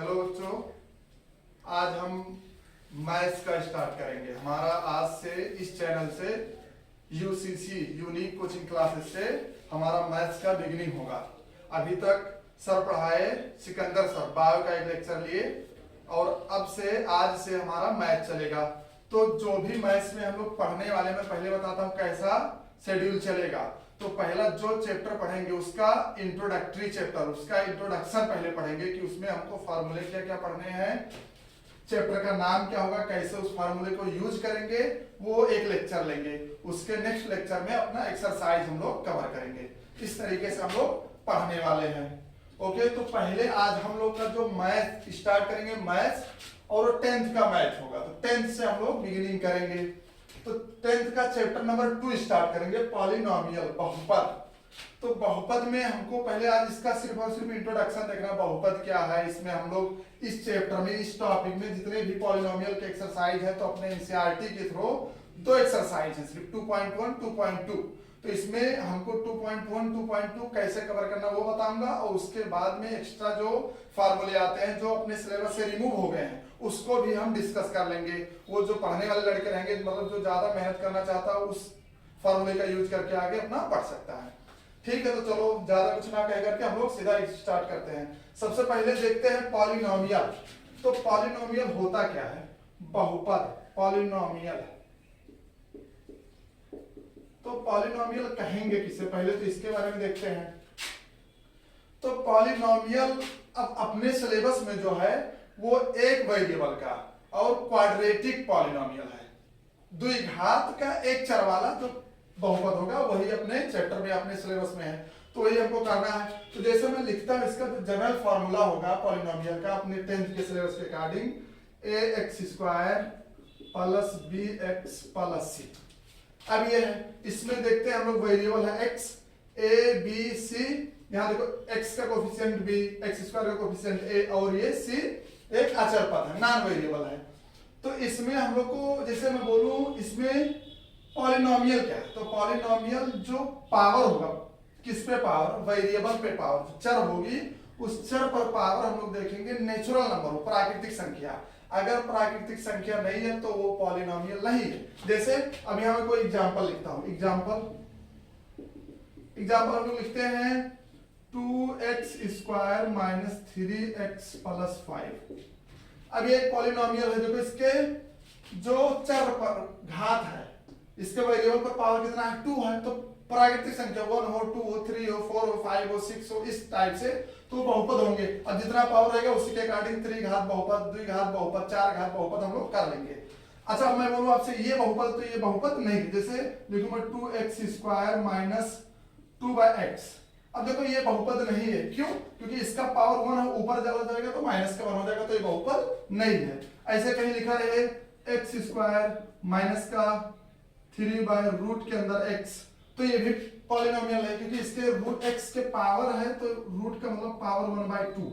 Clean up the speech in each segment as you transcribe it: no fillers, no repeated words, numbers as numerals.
Hello बच्चों, आज हम मैथ्स का स्टार्ट करेंगे। हमारा आज से इस चैनल से यूसीसी यूनिक कोचिंग क्लासेस से हमारा मैथ्स का बिगिनिंग होगा। अभी तक सर पढ़ाए, सिकंदर सर बायो का एक लेक्चर लिए और अब से आज से हमारा मैथ चलेगा। तो जो भी मैथ्स में हम लोग पढ़ने वाले, मैं पहले बताता हूँ कैसा शेड्यूल चलेगा। तो पहला जो चैप्टर पढ़ेंगे उसका इंट्रोडक्टरी चैप्टर, उसका इंट्रोडक्शन पहले पढ़ेंगे कि उसमें हमको फार्मूले क्या क्या पढ़ने हैं, चैप्टर का नाम क्या होगा, कैसे उस फार्मूले को यूज करेंगे, वो एक लेक्चर लेंगे। उसके नेक्स्ट लेक्चर में अपना एक्सरसाइज हम लोग कवर करेंगे। इस तरीके से हम लोग पढ़ने वाले हैं। ओके, तो पहले आज हम लोग का जो मैथ स्टार्ट करेंगे, मैथ्स और 10th का मैथ होगा। तो 10th से हम लोग बिगिनिंग करेंगे। तो 10th का चैप्टर नंबर 2 स्टार्ट करेंगे, पॉलिनोमियल, बहुपद। तो बहुपद में हमको पहले आज इसका सिर्फ और सिर्फ इंट्रोडक्शन देखना, बहुपद क्या है। इसमें हम लोग इस चैप्टर में, इस टॉपिक में जितने भी पॉलिनोमियल के एक्सरसाइज है, तो अपने एनसीईआरटी के थ्रू 2 एक्सरसाइज है, सिर्फ 2.1 2.2। तो इसमें हमको 2.1 2.2 कैसे कवर करना वो बताऊंगा, और उसके बाद में एक्स्ट्रा जो फार्मूले आते हैं जो अपने सिलेबस से रिमूव हो गए हैं उसको भी हम डिस्कस कर लेंगे। वो जो पढ़ने वाले लड़के रहेंगे, मतलब जो ज्यादा मेहनत करना चाहता है, उस फार्मूले का यूज करके आगे अपना पढ़ सकता है। ठीक है, तो चलो ज्यादा कुछ ना कह करके हम लोग सीधा स्टार्ट करते हैं। सबसे पहले देखते हैं पॉलिनोमियल। तो पॉलिनोमियल होता क्या है? बहुपद, पॉलिनोमियल। तो पॉलिनोमियल कहेंगे किसे, पहले तो इसके बारे में देखते हैं। तो पॉलिनोमियल अब अपने सिलेबस में जो है वो एक वेरिएबल का और क्वाड्रेटिक पॉलिनोमियल है। द्विघात का एक चर वाला जो बहुपद होगा वही अपने चैप्टर में, अपने सिलेबस में है। तो वही हमको करना है। तो जैसे मैं लिखता हूं, इसका जो जनरल फॉर्मूला होगा पॉलिनोमियल का अपने 10th के सिलेबस के according, ax² plus bx plus c। अब ये है, इसमें देखते हैं हम लोग वेरिएबल है x, a b c। यहाँ देखो x का कोफिशिएंट b, x² का कोफिशिएंट a और ये c एक अचर पद है, नॉन वेरिएबल है। तो इसमें हम लोग को, जैसे मैं बोलूं, इसमें पॉलिनोमियल क्या है? तो पॉलिनोमियल जो पावर होगा, किस पे पावर? वेरिएबल पे पावर, जो चर होगी उस चर पर पावर हम लोग देखेंगे नेचुरल नंबर हो, प्राकृतिक संख्या। अगर प्राकृतिक संख्या नहीं है तो वो पॉलिनोमियल नहीं है। जैसे अब यहां मैं कोई एग्जांपल लिखता हूं, एग्जांपल हम लोग लिखते हैं 2x² माइनस 3x प्लस 5। अब ये पॉलिनोमियल है। देखो इसके जो चर पर घात है, इसके वेरिएबल पर पावर कितना है? 2 है। तो प्राकृतिक संख्या 1 हो, 2 हो, 3 हो, 4 हो, 5 हो, 6 हो, इस टाइप से तो बहुपद होंगे। अब जितना पावर रहेगा उसी के अकॉर्डिंग त्रिघात बहुपद, द्विघात बहुपद, चार घात बहुपद हम लोग कर लेंगे। अच्छा, मैं बोलूं आपसे ये बहुपद, तो ये बहुपद नहीं। जैसे देखो मैं 2x² माइनस 2/x। अब देखो ये बहुपद नहीं है। क्यों? क्योंकि इसका पावर 1 है, ऊपर चला जाएगा तो माइनस का 1 हो जाएगा, तो ये बहुपद नहीं है। ऐसे कहीं लिखा रहे x² माइनस का 3/रूट के अंदर x, तो ये भी पॉलिनोमियल है, क्योंकि इसके रूट x के पावर है, तो रूट का मतलब पावर 1/2,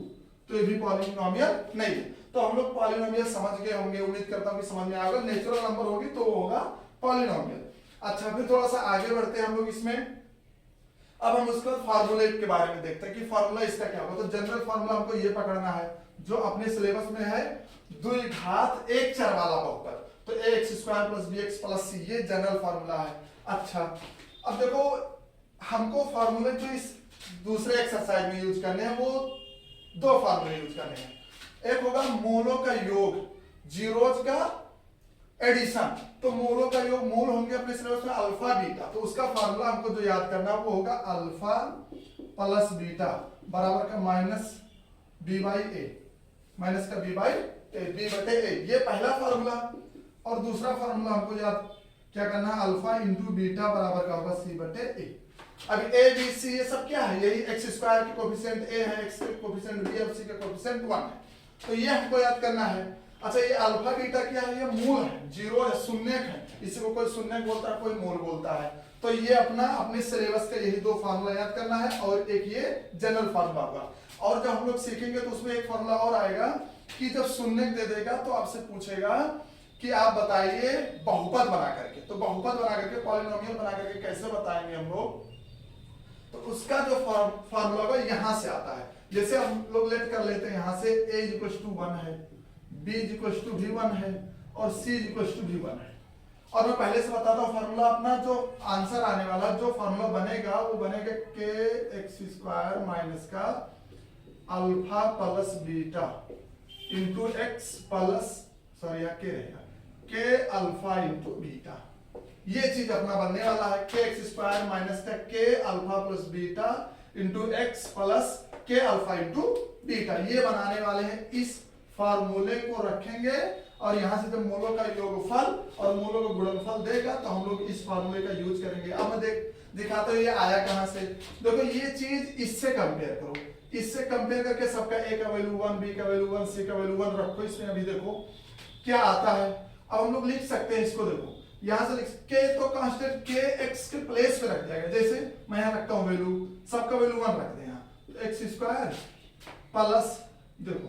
तो ये भी पॉलिनोमियल नहीं है। तो हम लोग पॉलिनोमियल समझ गए होंगे, उम्मीद करता हूं कि समझ में आएगा। नेचुरल नंबर होगी तो वो होगा पॉलिनोमियल। अच्छा, फिर थोड़ा सा आगे बढ़ते हैं हम लोग इसमें। अब हम उसका फार्मूले के बारे में देखते हैं कि फार्मूला इसका क्या होगा। तो जनरल फार्मूला हमको ये पकड़ना है जो अपने सिलेबस में है, द्विघात एक चर वाला बहुपद। तो ax² plus bx plus c, ये जनरल फार्मूला है। अच्छा, अब देखो हमको फार्मूले जो इस दूसरे एक्सरसाइज में यूज करने हैं, वो 2 फार्मूले यूज करने हैं। एक होगा मूलों का योग, जीरोज का एडिशन। तो मूलों का योग, मूल होंगे अपने सिलेबस में अल्फा बीटा। तो उसका फार्मूला हमको जो याद करना है वो होगा अल्फा प्लस बीटा बराबर का माइनस b/a, माइनस का b/a, ये पहला फार्मूला। और दूसरा फार्मूला हमको याद क्या करना है? अल्फा इंटू बीटा बराबर का होगा c/a। अब a b c ये सब क्या है? यही x² के कोफिशिएंट a है, x के कोफिशिएंट b और c के कोफिशिएंट 1 है। तो ये हमको याद करना है। अच्छा, ये अल्फा बीटा क्या है? ये मूल है, जीरो है, शून्यक है। इसी को कोई शून्यक बोलता है, कोई मूल बोलता है। तो ये अपना अपने सिलेबस के यही 2 फार्मूला याद करना है, और एक ये जनरल फार्मूला होगा। और जब हम लोग सीखेंगे तो उसमें एक फार्मूला और आएगा कि जब शून्यक दे देगा तो आपसे पूछेगा कि आप बताइए बहुपद बना करके। तो बहुपद बना करके, पॉलिनोमियल बना करके कैसे बताएंगे हम लोग? तो उसका जो फार्मूला होगा यहां से आता है। जैसे हम लोग लेट कर लेते हैं यहाँ से a इज इक्वल टू 1 है, b इज इक्वल टू भी 1 है और c इज इक्वल टू भी 1 है। और मैं पहले से बताता हूँ फार्मूला अपना, जो आंसर आने वाला जो फार्मूला बनेगा वो बनेगा के एक्स स्क्वायर माइनस का alpha plus beta into x plus sorry के रहेगा के अल्फा इंटू बीटा। ये चीज अपना बनने वाला है के एक्स स्क्वायर माइनस का के alpha plus beta into x plus के अल्फा इंटू बीटा। ये बनाने वाले हैं। इस फार्मूले को रखेंगे और यहां से जब मूलों का योगफल और मूलों का गुणनफल देगा तो हम लोग इस फार्मूले का यूज करेंगे। अब मैं दिखाता हूं ये आया कहां से। देखो ये चीज इससे कंपेयर करो, इससे कंपेयर करके सबका ए का वैल्यू 1, बी का वैल्यू 1, सी का वैल्यू 1 रखो इसमें। अभी देखो क्या आता है। अब हम लोग लिख सकते हैं इसको, देखो यहां से लिख के तो कांस्टेंट के एक्स के प्लेस पे रख जाएगा। जैसे मैं यहां रखता हूं वैल्यू, सबका वैल्यू 1 रख दे यहां, तो एक्स स्क्वायर प्लस देखो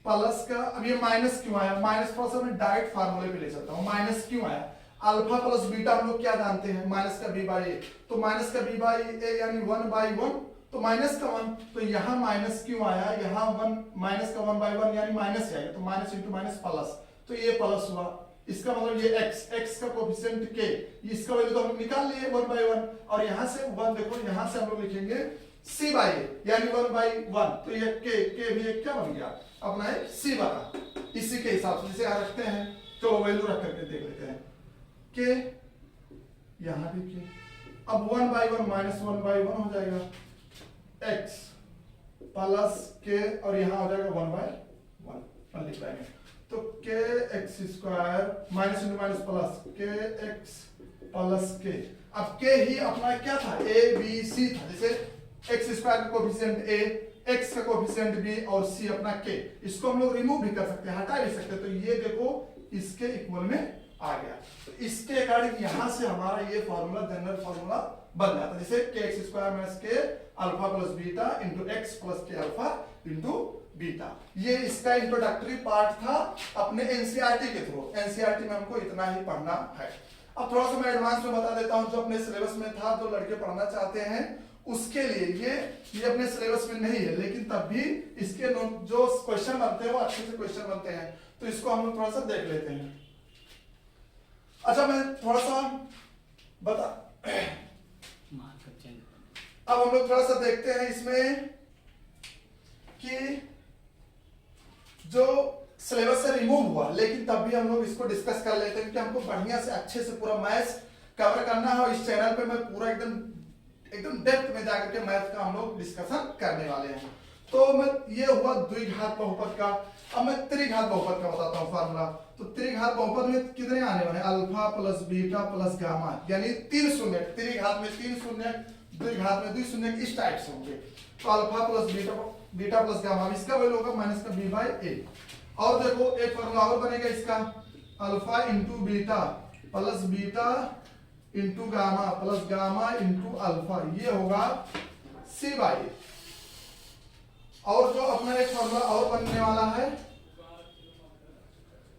प्लस का, अब ये माइनस क्यों आया, माइनस थोड़ा सा मैं डायरेक्ट फार्मूले पे ले चलता हूं। माइनस क्यों आया, अल्फा प्लस बीटा हम लोग क्या जानते हैं, माइनस का बी बाई ए, तो माइनस का बी बाई ए यानी 1 बाई 1, तो माइनस का 1, तो यहां माइनस क्यों आया, यहां 1 माइनस का 1 बाई 1 यानी माइनस आएगा, तो माइनस इंटू माइनस प्लस, तो ये प्लस हुआ। इसका मतलब ये x का कोफिशिएंट k, इसका वैल्यू तो हम निकाल लिए 1 बाई 1, और यहां से 1 देखो यहां से हम लोग लिखेंगे c बाई a यानी 1 बाई 1, तो ये k भी एक क्या बन गया अपना एक c बना। इसी के हिसाब से जिसे यहां रखते हैं, चलो वैल्यू रख करके देख लेते हैं। k यहां भी k, अब 1 बाई 1 माइनस 1 बाई 1 हो जाएगा, x प्लस k और यहां हो जाएगा 1 बाई 1 लिख लेंगे, तो के x square minus into minus plus के एक्स प्लस के। अब के ही अपना क्या था, ए बी सी था। जैसे एक्स स्क्वायर का कोफिशिएंट ए, एक्स का कोफिशिएंट बी और सी अपना के, इसको हम लोग रिमूव भी कर सकते हैं, हटा भी सकते हैं। तो ये देखो इसके इक्वल में आ गया, तो इसके अकॉर्डिंग यहां से हमारा ये फार्मूला जनरल फार्मूला बन जाता है। जैसे के एक्स स्क्वायर माइनस के alpha plus beta into x plus के अल्फा इंटू बीटा। ये इसका इंट्रोडक्टरी पार्ट था अपने एनसीईआरटी के थ्रू। एनसीईआरटी में हमको इतना ही पढ़ना है। अब थोड़ा सा मैं एडवांस में बता देता हूं, जो अपने सिलेबस में था, जो लड़के पढ़ना चाहते हैं उसके लिए ये अपने सिलेबस में नहीं है, लेकिन तब भी इसके जो क्वेश्चन बनते हैं वो अच्छे से क्वेश्चन बनते हैं, तो इसको हम लोग थोड़ा सा देख लेते हैं। अच्छा मैं थोड़ा सा बता, अब हम लोग थोड़ा सा देखते हैं इसमें कि जो सिलेबस से रिमूव हुआ, लेकिन तब भी हम लोग इसको डिस्कस कर लेते हैं, क्योंकि हमको बढ़िया से अच्छे से पूरा मैथ्स कवर करना है। और इस चैनल पे मैं पूरा एकदम डेप्थ में जाकर के मैथ का हम लोग डिस्कशन करने वाले हैं। तो मैं ये हुआ द्विघात बहुपद का। अब मैं त्रिघात बहुपद का बताता हूँ फार्मूला। तो त्रिघात बहुपद में कितने आने वाले, alpha plus beta plus gamma, यानी 3 शून्य, त्रिघात में 3 शून्य, द्विघात में 2 शून्य, इस टाइप से होंगे। तो alpha plus beta plus gamma, इसका वैल्यू होगा माइनस का बी बाई ए। और देखो एक फार्मूला और बनेगा इसका, alpha into beta plus beta into gamma plus gamma into alpha, ये होगा सी बाई ए। और जो अपना एक फार्मूला और बनने वाला है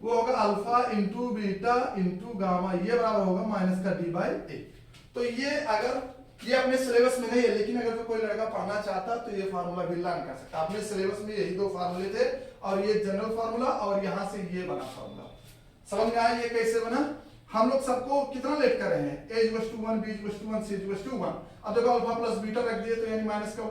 वो होगा alpha into beta into gamma, ये बराबर होगा माइनस का डी बाई ए। तो ये अगर ये अपने सिलेबस में नहीं है, लेकिन अगर तो कोई लड़का पढ़ना चाहता तो ये फार्मूला भी लर्न कर सकता। अपने सिलेबस में यही 2 फार्मूले थे, और ये जनरल फार्मूला और यहां से ये बना फार्मूला। समझ में आया ये कैसे बना। हम लोग सबको कितना लेट कर रहे हैं, a equal to 1, b equal to 1, c equal to 1। अब देखो अल्फा प्लस बीटा रख दिए, तो यानी माइनस का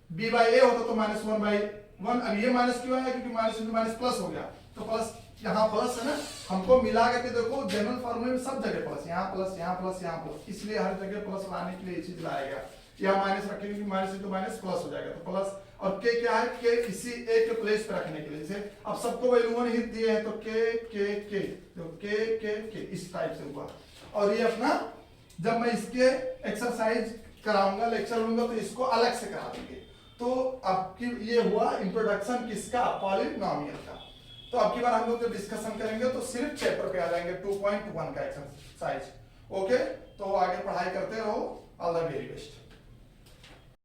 b बाई a होता तो माइनस 1 बाई 1। अब ये माइनस क्यों आया, क्योंकि माइनस इंटू माइनस प्लस हो गया, तो प्लस यहाँ प्लस है ना, हमको मिला करके देखो जनरल फार्मूले में सब जगह प्लस, यहाँ प्लस यहाँ प्लस यहाँ प्लस, इसलिए हर जगह प्लस लाने के लिए ये चीज लाया गया। यहाँ माइनस रखेंगे कि माइनस इंटू माइनस प्लस हो जाएगा, तो प्लस। और के क्या है, के किसी एक के प्लेस पे रखने के लिए, जैसे अब सबको वैल्यू 1 ही दिए हैं, तो के इस टाइप से हुआ। और ये अपना जब मैं इसके एक्सरसाइज कराऊंगा, लेक्चर लूंगा, तो इसको अलग से करा देंगे। तो अब ये हुआ इंट्रोडक्शन किसका, पॉलिनोमियल का। तो अब की बार हम लोग जब डिस्कशन करेंगे तो सिर्फ चैप्टर पे आ जाएंगे 2.1 का एक्सरसाइज। ओके, तो आगे पढ़ाई करते रहो। All the very best.